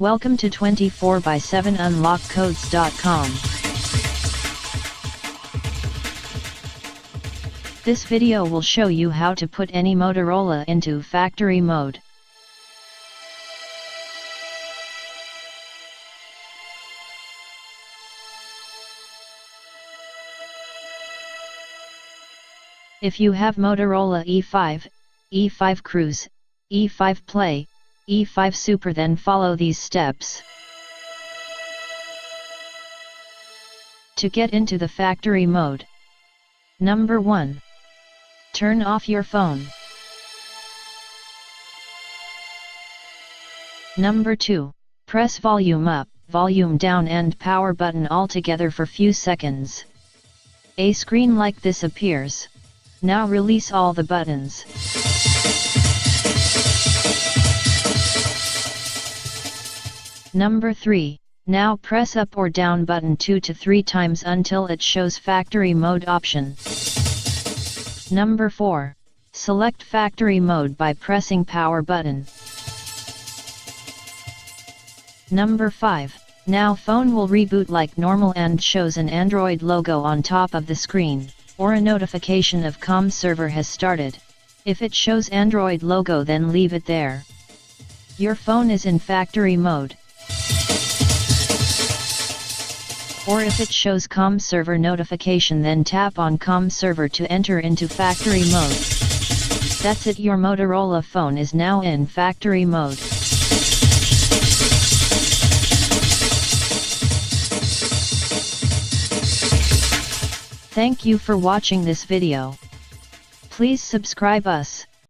Welcome to 24/7unlockcodes.com. This video will show you how to put any Motorola into factory mode. If you have Motorola E5, E5 Cruise, E5 Play, E5 Supra, then follow these steps. To get into the factory mode. Number 1. Turn off your phone. Number 2. Press volume up, volume down and power button all together for few seconds. A screen like this appears. Now release all the buttons. Number 3. Now press up or down button 2 to 3 times until it shows factory mode option. Number 4. Select factory mode by pressing power button. Number 5. Now phone will reboot like normal and shows an Android logo on top of the screen, or a notification of COM server has started. If it shows Android logo, then leave it there. Your phone is in factory mode. Or if it shows COM server notification, then tap on COM server to enter into factory mode. That's it, your Motorola phone is now in factory mode. Thank you for watching this video. Please subscribe us.